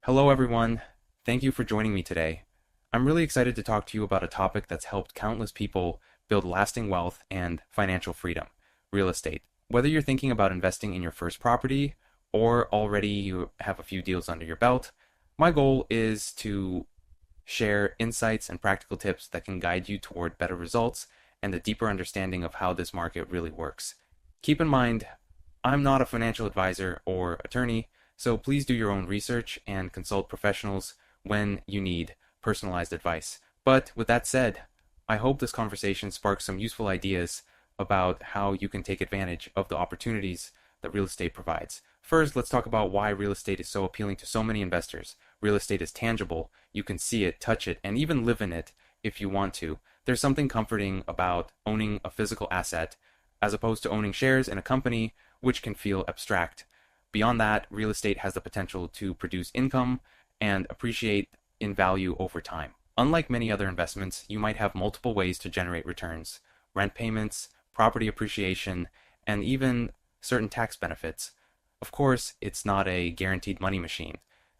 Hello, everyone. Thank you for joining me today. I'm really excited to talk to you about a topic that's helped countless people build lasting wealth and financial freedom: real estate. Whether you're thinking about investing in your first property or already you have a few deals under your belt, my goal is to share insights and practical tips that can guide you toward better results and a deeper understanding of how this market really works. Keep in mind, I'm not a financial advisor or attorney, so please do your own research and consult professionals when you need personalized advice. But with that said, I hope this conversation sparks some useful ideas about how you can take advantage of the opportunities that real estate provides. First, let's talk about why real estate is so appealing to so many investors. Real estate is tangible. You can see it, touch it, and even live in it if you want to. There's something comforting about owning a physical asset as opposed to owning shares in a company, which can feel abstract. Beyond that, real estate has the potential to produce income and appreciate in value over time. Unlike many other investments, you might have multiple ways to generate returns: rent payments, property appreciation, and even certain tax benefits. Of course, it's not a guaranteed money machine.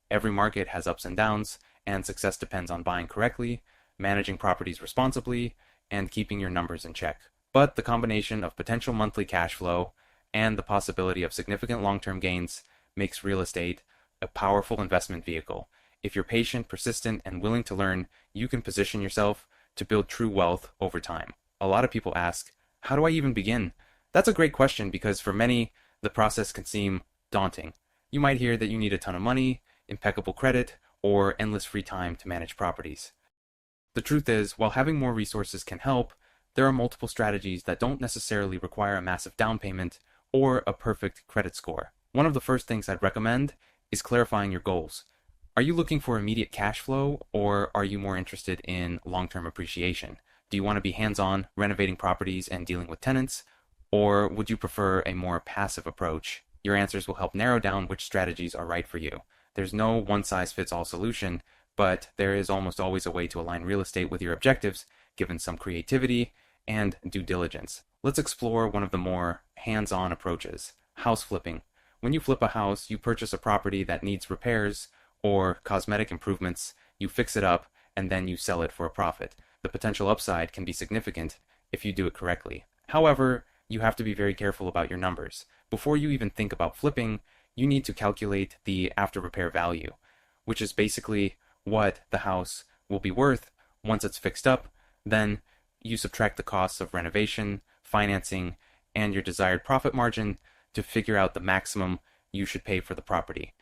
Every market has ups and downs, and success depends on buying correctly, managing properties responsibly, and keeping your numbers in check. But the combination of potential monthly cash flow and the possibility of significant long-term gains makes real estate a powerful investment vehicle. If you're patient, persistent, and willing to learn, you can position yourself to build true wealth over time. A lot of people ask, how do I even begin? That's a great question because for many, the process can seem daunting. You might hear that you need a ton of money, impeccable credit, or endless free time to manage properties. The truth is, while having more resources can help, there are multiple strategies that don't necessarily require a massive down payment or a perfect credit score. One of the first things I'd recommend is clarifying your goals. Are you looking for immediate cash flow, or are you more interested in long-term appreciation? Do you want to be hands-on, renovating properties and dealing with tenants, or would you prefer a more passive approach? Your answers will help narrow down which strategies are right for you. There's no one-size-fits-all solution, but there is almost always a way to align real estate with your objectives, given some creativity and due diligence. Let's explore one of the more hands-on approaches: house flipping. When you flip a house, you purchase a property that needs repairs or cosmetic improvements, you fix it up, and then you sell it for a profit. The potential upside can be significant if you do it correctly. However, you have to be very careful about your numbers. Before you even think about flipping, you need to calculate the after repair value, which is basically what the house will be worth once it's fixed up. Then you subtract the costs of renovation, financing, and your desired profit margin to figure out the maximum you should pay for the property.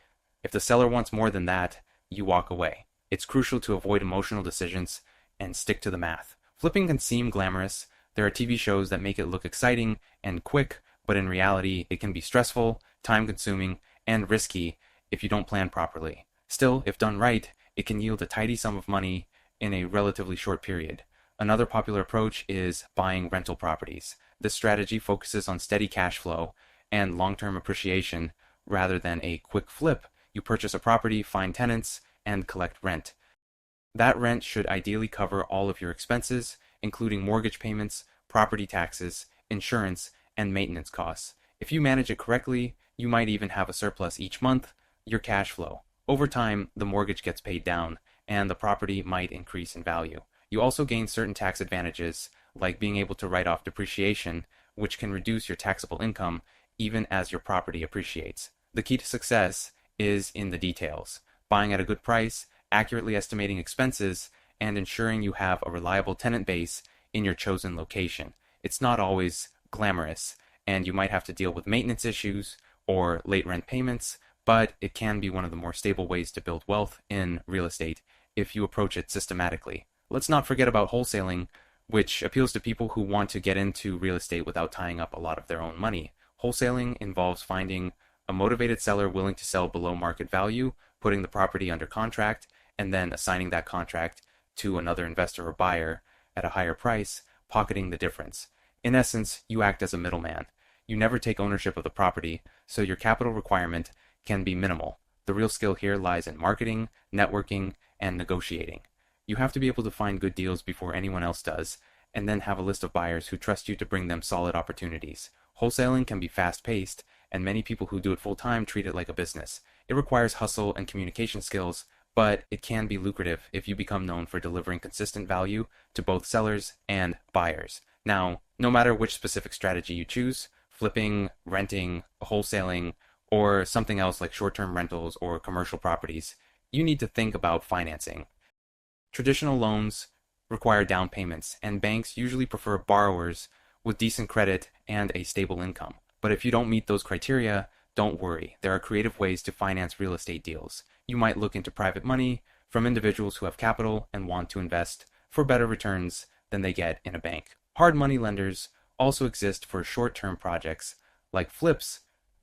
If the seller wants more than that, you walk away. It's crucial to avoid emotional decisions and stick to the math. Flipping can seem glamorous. There are TV shows that make it look exciting and quick, but in reality, it can be stressful, time-consuming, and risky if you don't plan properly. Still, if done right, it can yield a tidy sum of money in a relatively short period. Another popular approach is buying rental properties. This strategy focuses on steady cash flow and long-term appreciation rather than a quick flip. You purchase a property, find tenants, and collect rent. That rent should ideally cover all of your expenses, including mortgage payments, property taxes, insurance, and maintenance costs. If you manage it correctly, you might even have a surplus each month, your cash flow. Over time, the mortgage gets paid down, and the property might increase in value. You also gain certain tax advantages, like being able to write off depreciation, which can reduce your taxable income even as your property appreciates. The key to success is in the details: buying at a good price, accurately estimating expenses, and ensuring you have a reliable tenant base in your chosen location. It's not always glamorous, and you might have to deal with maintenance issues or late rent payments, but it can be one of the more stable ways to build wealth in real estate if you approach it systematically. Let's not forget about wholesaling, which appeals to people who want to get into real estate without tying up a lot of their own money. Wholesaling involves finding a motivated seller willing to sell below market value, putting the property under contract, and then assigning that contract to another investor or buyer at a higher price, pocketing the difference. In essence, you act as a middleman. You never take ownership of the property, so your capital requirement can be minimal. The real skill here lies in marketing, networking, and negotiating. You have to be able to find good deals before anyone else does, and then have a list of buyers who trust you to bring them solid opportunities. Wholesaling can be fast-paced, and many people who do it full-time treat it like a business. It requires hustle and communication skills, but it can be lucrative if you become known for delivering consistent value to both sellers and buyers. Now, no matter which specific strategy you choose, flipping, renting, wholesaling, or something else like short-term rentals or commercial properties, you need to think about financing. Traditional loans require down payments, and banks usually prefer borrowers with decent credit and a stable income. But if you don't meet those criteria, don't worry. There are creative ways to finance real estate deals. You might look into private money from individuals who have capital and want to invest for better returns than they get in a bank. Hard money lenders also exist for short-term projects like flips,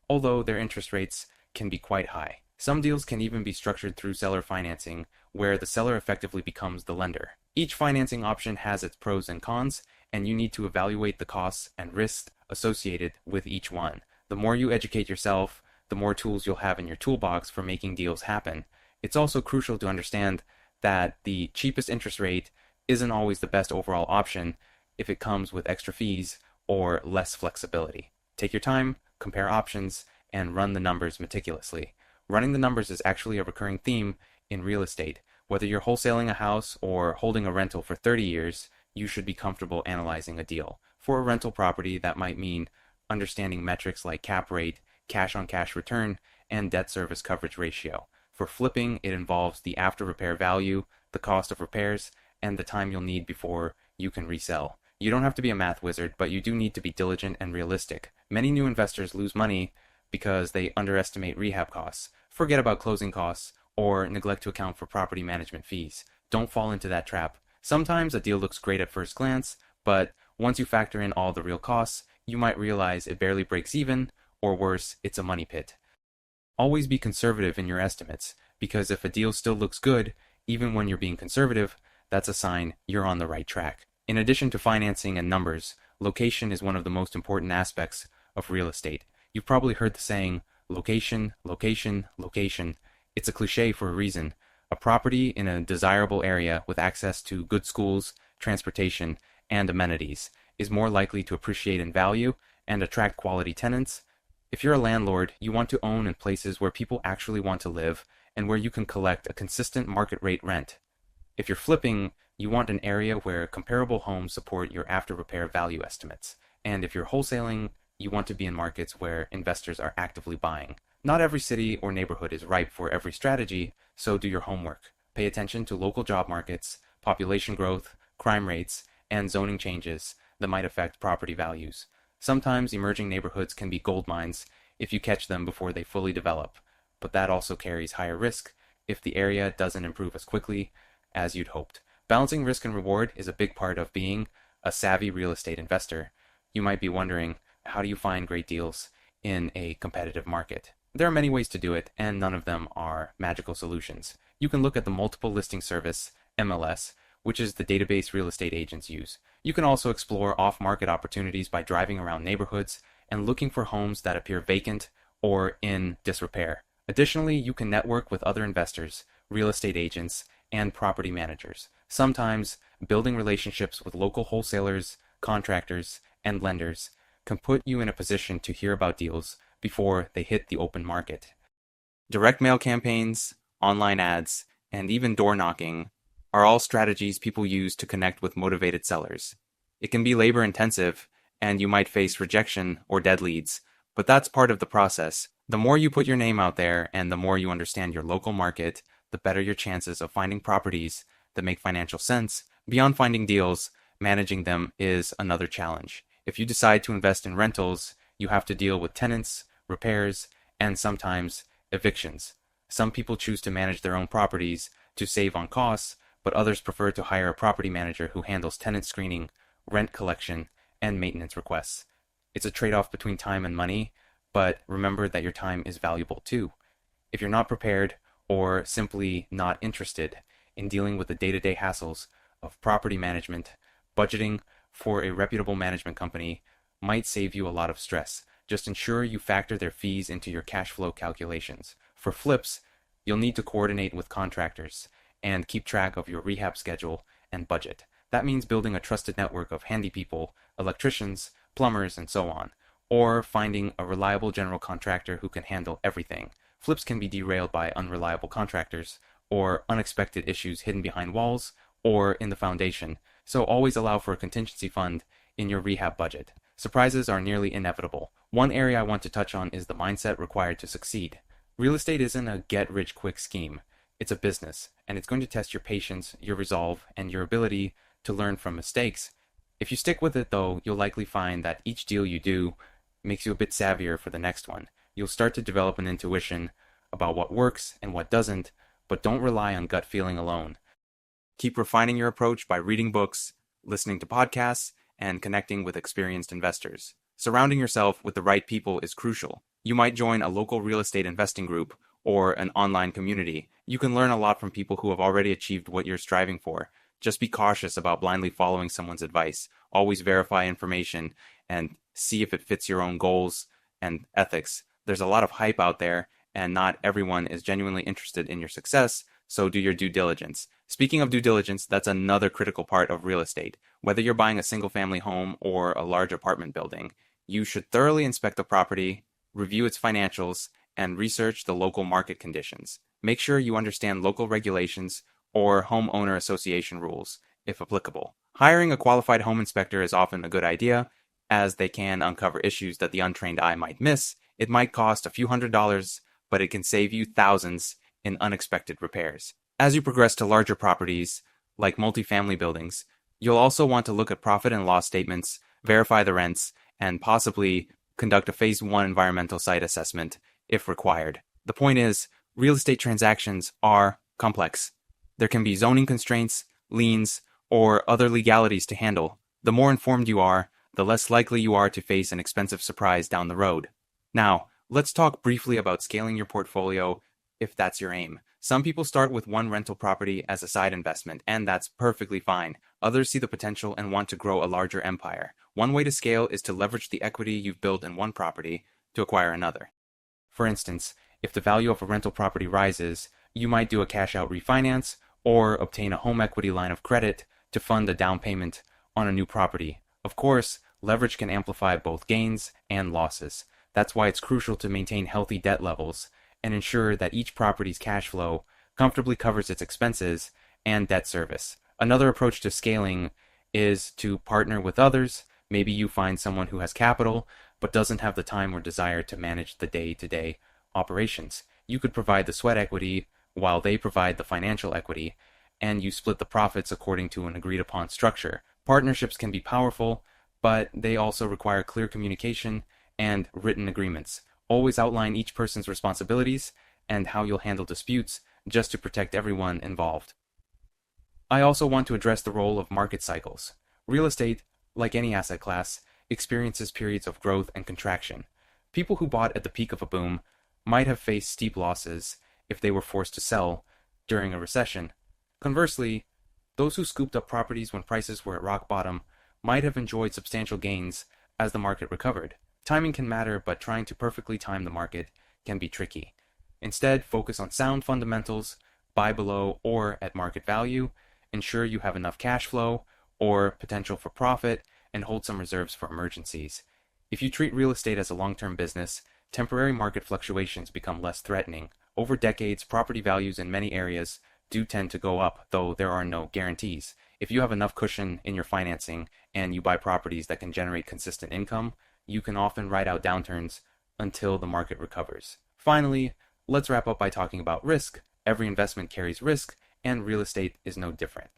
although their interest rates can be quite high. Some deals can even be structured through seller financing, where the seller effectively becomes the lender. Each financing option has its pros and cons, and you need to evaluate the costs and risks associated with each one. The more you educate yourself, the more tools you'll have in your toolbox for making deals happen. It's also crucial to understand that the cheapest interest rate isn't always the best overall option if it comes with extra fees or less flexibility. Take your time, compare options, and run the numbers meticulously. Running the numbers is actually a recurring theme in real estate. Whether you're wholesaling a house or holding a rental for 30 years, you should be comfortable analyzing a deal. For a rental property, that might mean understanding metrics like cap rate, cash-on-cash return, and debt service coverage ratio. For flipping, it involves the after-repair value, the cost of repairs, and the time you'll need before you can resell. You don't have to be a math wizard, but you do need to be diligent and realistic. Many new investors lose money because they underestimate rehab costs, forget about closing costs, or neglect to account for property management fees. Don't fall into that trap. Sometimes a deal looks great at first glance, but once you factor in all the real costs, you might realize it barely breaks even, or worse, it's a money pit. Always be conservative in your estimates, because if a deal still looks good, even when you're being conservative, that's a sign you're on the right track. In addition to financing and numbers, location is one of the most important aspects of real estate. You've probably heard the saying, location, location, location. It's a cliche for a reason. A property in a desirable area with access to good schools, transportation, and amenities is more likely to appreciate in value and attract quality tenants. If you're a landlord, you want to own in places where people actually want to live and where you can collect a consistent market rate rent. If you're flipping, you want an area where comparable homes support your after-repair value estimates. And if you're wholesaling, you want to be in markets where investors are actively buying. Not every city or neighborhood is ripe for every strategy, so do your homework. Pay attention to local job markets, population growth, crime rates, and zoning changes that might affect property values. Sometimes emerging neighborhoods can be gold mines if you catch them before they fully develop, but that also carries higher risk if the area doesn't improve as quickly as you'd hoped. Balancing risk and reward is a big part of being a savvy real estate investor. You might be wondering, how do you find great deals in a competitive market? There are many ways to do it, and none of them are magical solutions. You can look at the multiple listing service, MLS, which is the database real estate agents use. You can also explore off-market opportunities by driving around neighborhoods and looking for homes that appear vacant or in disrepair. Additionally, you can network with other investors, real estate agents, and property managers. Sometimes, building relationships with local wholesalers, contractors, and lenders can put you in a position to hear about deals before they hit the open market. Direct mail campaigns, online ads, and even door knocking are all strategies people use to connect with motivated sellers. It can be labor intensive, and you might face rejection or dead leads, but that's part of the process. The more you put your name out there and the more you understand your local market, the better your chances of finding properties that make financial sense. Beyond finding deals, managing them is another challenge. If you decide to invest in rentals, you have to deal with tenants, repairs, and sometimes evictions. Some people choose to manage their own properties to save on costs, but others prefer to hire a property manager who handles tenant screening, rent collection, and maintenance requests. It's a trade-off between time and money, but remember that your time is valuable too. If you're not prepared or simply not interested in dealing with the day-to-day hassles of property management, budgeting for a reputable management company might save you a lot of stress. Just ensure you factor their fees into your cash flow calculations. For flips, you'll need to coordinate with contractors and keep track of your rehab schedule and budget. That means building a trusted network of handy people, electricians, plumbers, and so on, or finding a reliable general contractor who can handle everything. Flips can be derailed by unreliable contractors or unexpected issues hidden behind walls or in the foundation, so always allow for a contingency fund in your rehab budget. Surprises are nearly inevitable. One area I want to touch on is the mindset required to succeed. Real estate isn't a get-rich-quick scheme. It's a business, and it's going to test your patience, your resolve, and your ability to learn from mistakes. If you stick with it, though, you'll likely find that each deal you do makes you a bit savvier for the next one. You'll start to develop an intuition about what works and what doesn't, but don't rely on gut feeling alone. Keep refining your approach by reading books, listening to podcasts, and connecting with experienced investors. Surrounding yourself with the right people is crucial. You might join a local real estate investing group or an online community. You can learn a lot from people who have already achieved what you're striving for. Just be cautious about blindly following someone's advice. Always verify information and see if it fits your own goals and ethics. There's a lot of hype out there, and not everyone is genuinely interested in your success, so do your due diligence. Speaking of due diligence, that's another critical part of real estate. Whether you're buying a single-family home or a large apartment building, you should thoroughly inspect the property, review its financials, and research the local market conditions. Make sure you understand local regulations or homeowner association rules, if applicable. Hiring a qualified home inspector is often a good idea, as they can uncover issues that the untrained eye might miss. It might cost a few $100s, but it can save you thousands in unexpected repairs. As you progress to larger properties, like multifamily buildings, you'll also want to look at profit and loss statements, verify the rents, and possibly conduct a Phase 1 environmental site assessment if required. The point is, real estate transactions are complex. There can be zoning constraints, liens, or other legalities to handle. The more informed you are, the less likely you are to face an expensive surprise down the road. Now, let's talk briefly about scaling your portfolio if that's your aim. Some people start with one rental property as a side investment, and that's perfectly fine. Others see the potential and want to grow a larger empire. One way to scale is to leverage the equity you've built in one property to acquire another. For instance, if the value of a rental property rises, you might do a cash-out refinance or obtain a home equity line of credit to fund a down payment on a new property. Of course, leverage can amplify both gains and losses. That's why it's crucial to maintain healthy debt levels and ensure that each property's cash flow comfortably covers its expenses and debt service. Another approach to scaling is to partner with others. Maybe you find someone who has capital but doesn't have the time or desire to manage the day-to-day operations. You could provide the sweat equity while they provide the financial equity, and you split the profits according to an agreed-upon structure. Partnerships can be powerful, but they also require clear communication and written agreements. Always outline each person's responsibilities and how you'll handle disputes, just to protect everyone involved. I also want to address the role of market cycles. Real estate, like any asset class, experiences periods of growth and contraction. People who bought at the peak of a boom might have faced steep losses if they were forced to sell during a recession. Conversely, those who scooped up properties when prices were at rock bottom might have enjoyed substantial gains as the market recovered. Timing can matter, but trying to perfectly time the market can be tricky. Instead, focus on sound fundamentals, buy below or at market value, ensure you have enough cash flow or potential for profit, and hold some reserves for emergencies. If you treat real estate as a long-term business, temporary market fluctuations become less threatening. Over decades, property values in many areas do tend to go up, though there are no guarantees. If you have enough cushion in your financing and you buy properties that can generate consistent income, you can often ride out downturns until the market recovers. Finally, let's wrap up by talking about risk. Every investment carries risk, and real estate is no different.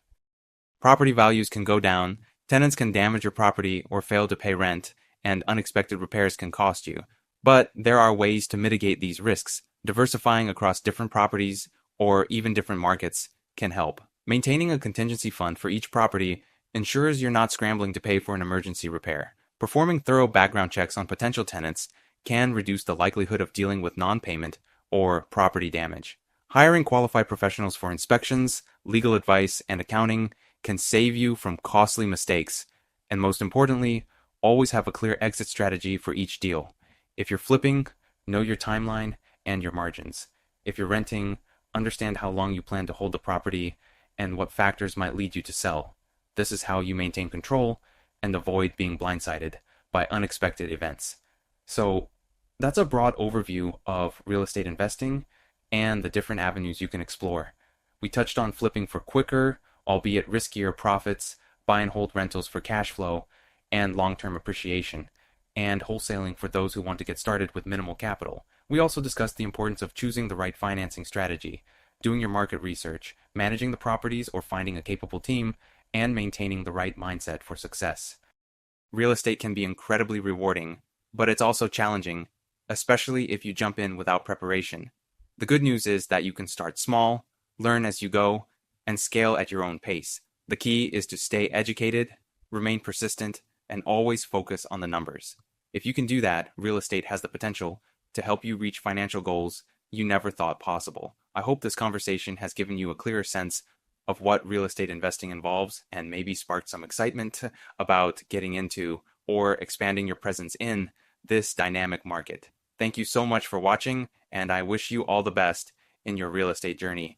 Property values can go down, tenants can damage your property or fail to pay rent, and unexpected repairs can cost you. But there are ways to mitigate these risks. Diversifying across different properties or even different markets can help. Maintaining a contingency fund for each property ensures you're not scrambling to pay for an emergency repair. Performing thorough background checks on potential tenants can reduce the likelihood of dealing with non-payment or property damage. Hiring qualified professionals for inspections, legal advice, and accounting can save you from costly mistakes. And most importantly, always have a clear exit strategy for each deal. If you're flipping, know your timeline and your margins. If you're renting, understand how long you plan to hold the property and what factors might lead you to sell. This is how you maintain control and avoid being blindsided by unexpected events. So, That's a broad overview of real estate investing and the different avenues you can explore. We touched on flipping for quicker, albeit riskier profits, buy and hold rentals for cash flow and long-term appreciation, and wholesaling for those who want to get started with minimal capital. We also discussed the importance of choosing the right financing strategy, doing your market research, managing the properties or finding a capable team, and maintaining the right mindset for success. Real estate can be incredibly rewarding, but it's also challenging, especially if you jump in without preparation. The good news is that you can start small, learn as you go, and scale at your own pace. The key is to stay educated, remain persistent, and always focus on the numbers. If you can do that, real estate has the potential to help you reach financial goals you never thought possible. I hope this conversation has given you a clearer sense of what real estate investing involves and maybe sparked some excitement about getting into or expanding your presence in this dynamic market. Thank you so much for watching, and I wish you all the best in your real estate journey.